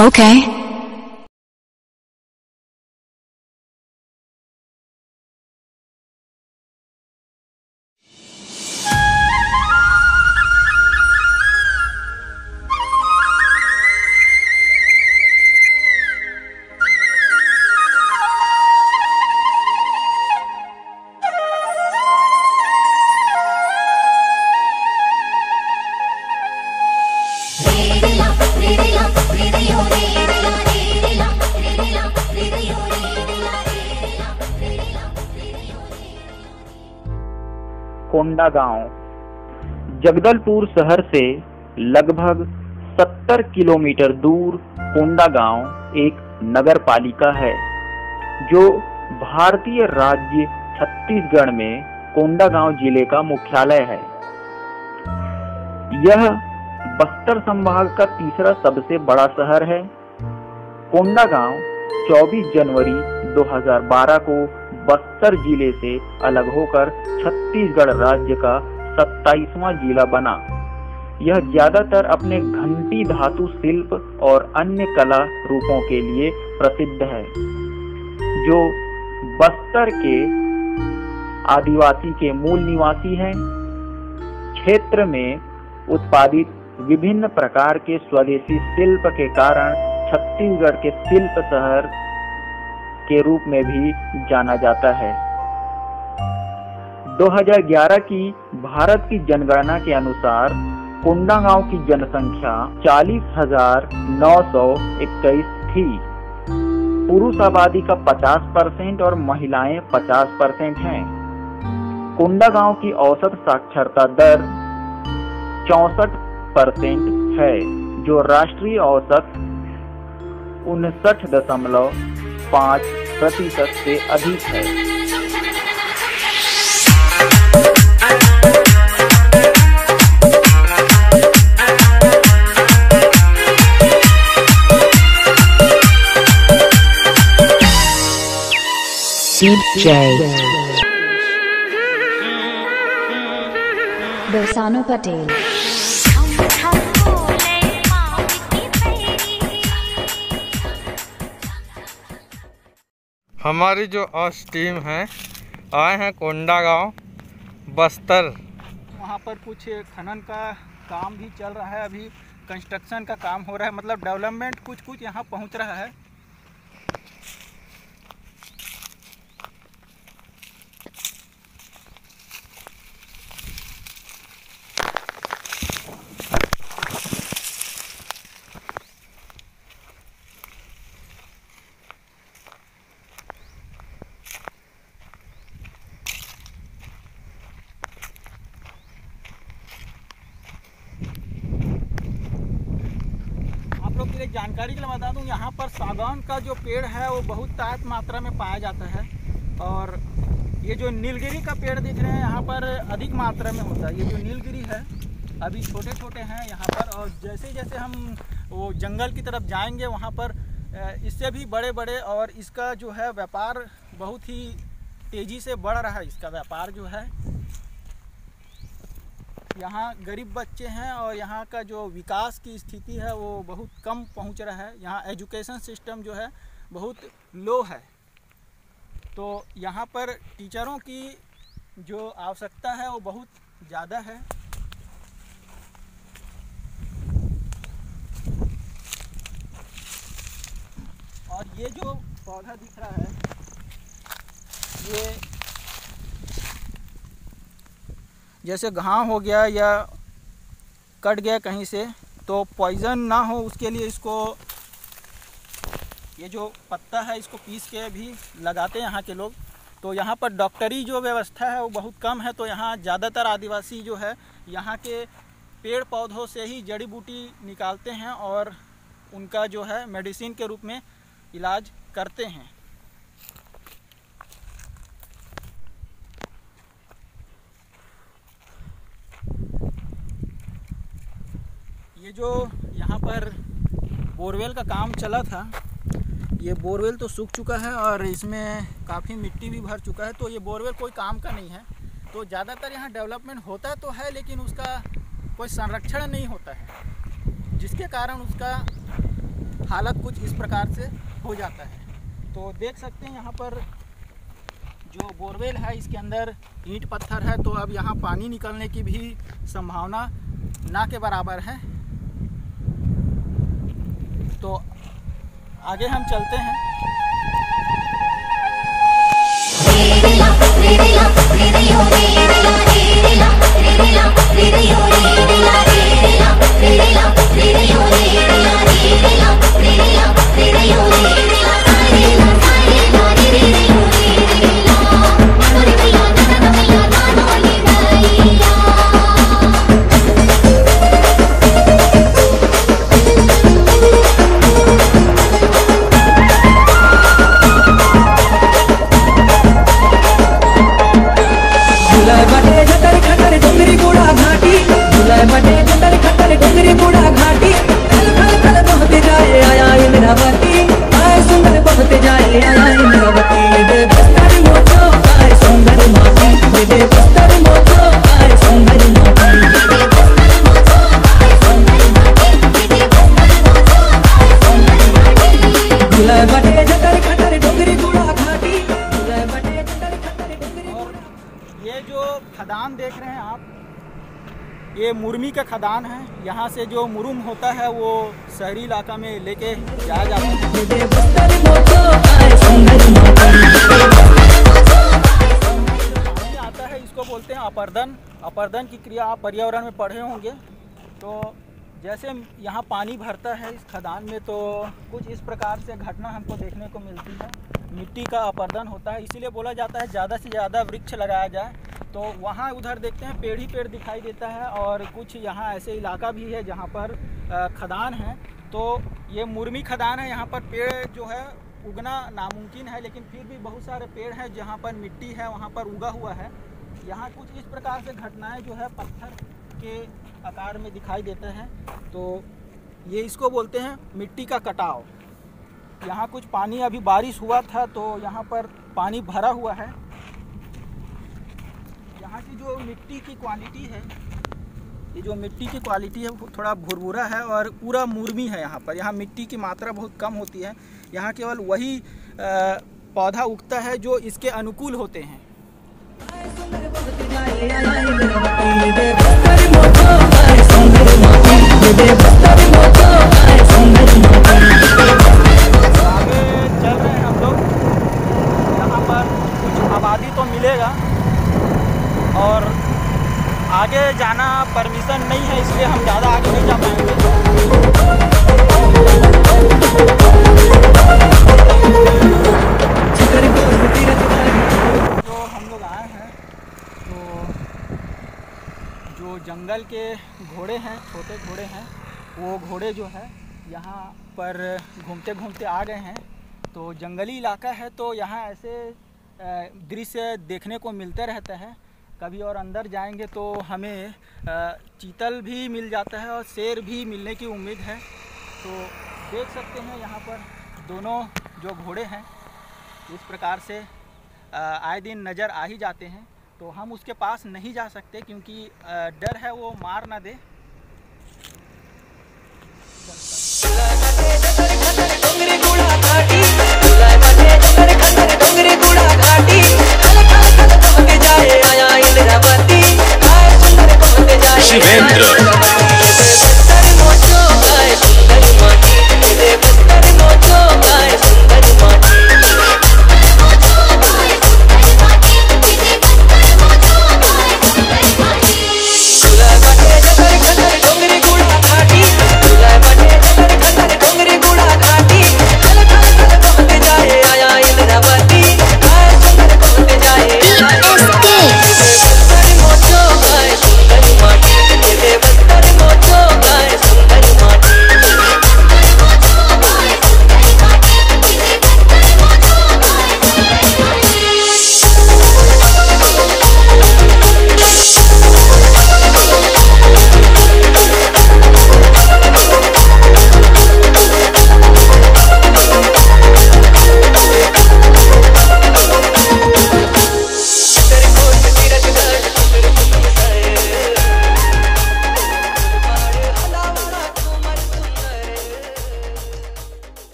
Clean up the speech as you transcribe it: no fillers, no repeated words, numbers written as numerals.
Okay. Kondagaon Jagdalpur शहर से लगभग 70 किलोमीटर दूर कोंडागांव एक नगर पालिका है जो भारतीय राज्य छत्तीसगढ़ में कोंडागांव जिले का मुख्यालय है। यह बस्तर संभाग का तीसरा सबसे बड़ा शहर है। कोंडागांव 24 जनवरी 2012 को बस्तर जिले से अलग होकर छत्तीसगढ़ राज्य का 27वां जिला बना। यह ज्यादातर अपने घंटी धातु शिल्प और अन्य कला रूपों के लिए प्रसिद्ध है, जो बस्तर के आदिवासी के मूल निवासी हैं। क्षेत्र में उत्पादित विभिन्न प्रकार के स्वदेशी शिल्प के कारण छत्तीसगढ़ के शिल्प शहर के रूप में भी जाना जाता है। 2011 की भारत की जनगणना के अनुसार कोंडागांव की जनसंख्या 40,921 थी। पुरुष आबादी का 50% और महिलाएं 50% हैं। कोंडागांव की औसत साक्षरता दर 64% है, जो राष्ट्रीय औसत 59.5% से अधिक है। DJ Bersano Patel। हमारी जो आज टीम है आए हैं कोंडागांव बस्तर। वहाँ पर कुछ खनन का काम भी चल रहा है, अभी कंस्ट्रक्शन का काम हो रहा है, मतलब डेवलपमेंट कुछ यहाँ पहुँच रहा है। एक जानकारी के लिए बता दूं, यहाँ पर सागौन का जो पेड़ है वो बहुत तायत मात्रा में पाया जाता है, और ये जो नीलगिरी का पेड़ दिख रहे हैं यहाँ पर अधिक मात्रा में होता है। ये जो नीलगिरी है अभी छोटे छोटे हैं यहाँ पर, और जैसे जैसे हम वो जंगल की तरफ जाएंगे वहाँ पर इससे भी बड़े बड़े, और इसका जो है व्यापार बहुत ही तेज़ी से बढ़ रहा है। इसका व्यापार जो है, यहाँ गरीब बच्चे हैं और यहाँ का जो विकास की स्थिति है वो बहुत कम पहुँच रहा है। यहाँ एजुकेशन सिस्टम जो है बहुत लो है, तो यहाँ पर टीचरों की जो आवश्यकता है वो बहुत ज़्यादा है। और ये जो पौधा दिख रहा है ये जैसे घाव हो गया या कट गया कहीं से, तो पॉइज़न ना हो उसके लिए इसको, ये जो पत्ता है इसको पीस के भी लगाते हैं यहाँ के लोग। तो यहाँ पर डॉक्टरी जो व्यवस्था है वो बहुत कम है, तो यहाँ ज़्यादातर आदिवासी जो है यहाँ के पेड़ पौधों से ही जड़ी बूटी निकालते हैं और उनका जो है मेडिसिन के रूप में इलाज करते हैं। ये जो यहाँ पर बोरवेल का काम चला था, ये बोरवेल तो सूख चुका है और इसमें काफ़ी मिट्टी भी भर चुका है, तो ये बोरवेल कोई काम का नहीं है। तो ज़्यादातर यहाँ डेवलपमेंट होता तो है, लेकिन उसका कोई संरक्षण नहीं होता है, जिसके कारण उसका हालत कुछ इस प्रकार से हो जाता है। तो देख सकते हैं यहाँ पर जो बोरवेल है इसके अंदर ईंट पत्थर है, तो अब यहाँ पानी निकलने की भी संभावना ना के बराबर है। तो आगे हम चलते हैं। ये जो खदान देख रहे हैं आप, ये मुरमी का खदान है। यहाँ से जो मुरुम होता है वो शहरी इलाका में लेके जाया जाता है। आता है, इसको बोलते हैं अपर्दन। अपर्दन की क्रिया आप पर्यावरण में पढ़े होंगे। तो जैसे यहाँ पानी भरता है इस खदान में, तो कुछ इस प्रकार से घटना हमको देखने को मिलती है। मिट्टी का अपर्दन होता है, इसीलिए बोला जाता है ज़्यादा से ज़्यादा वृक्ष लगाया जाए। तो वहाँ उधर देखते हैं पेड़ ही पेड़ दिखाई देता है, और कुछ यहाँ ऐसे इलाका भी है जहाँ पर खदान है। तो ये मुरमी खदान है, यहाँ पर पेड़ जो है उगना नामुमकिन है, लेकिन फिर भी बहुत सारे पेड़ हैं जहाँ पर मिट्टी है वहाँ पर उगा हुआ है। यहाँ कुछ इस प्रकार से घटनाएँ जो है पत्थर के आकार में दिखाई देता है। तो ये इसको बोलते हैं मिट्टी का कटाव। यहाँ कुछ पानी अभी बारिश हुआ था तो यहाँ पर पानी भरा हुआ है। यहाँ की जो मिट्टी की क्वालिटी है, ये जो मिट्टी की क्वालिटी है वो थोड़ा भुरभुरा है और पूरा मुरमी है। यहाँ मिट्टी की मात्रा बहुत कम होती है। यहाँ केवल वही पौधा उगता है जो इसके अनुकूल होते हैं। आबादी तो मिलेगा और आगे जाना परमिशन नहीं है, इसलिए हम ज़्यादा आगे नहीं जा पाएंगे। जो हम लोग आए हैं, तो जो जंगल के घोड़े हैं, छोटे घोड़े हैं, वो घोड़े जो है यहाँ पर घूमते घूमते आ गए हैं। तो जंगली इलाका है, तो यहाँ ऐसे दृश्य देखने को मिलते रहता है। कभी और अंदर जाएंगे तो हमें चीतल भी मिल जाता है और शेर भी मिलने की उम्मीद है। तो देख सकते हैं यहाँ पर दोनों जो घोड़े हैं इस प्रकार से आए दिन नज़र आ ही जाते हैं। तो हम उसके पास नहीं जा सकते क्योंकि डर है वो मार ना दे। डोंगरी गुड़ा घाटी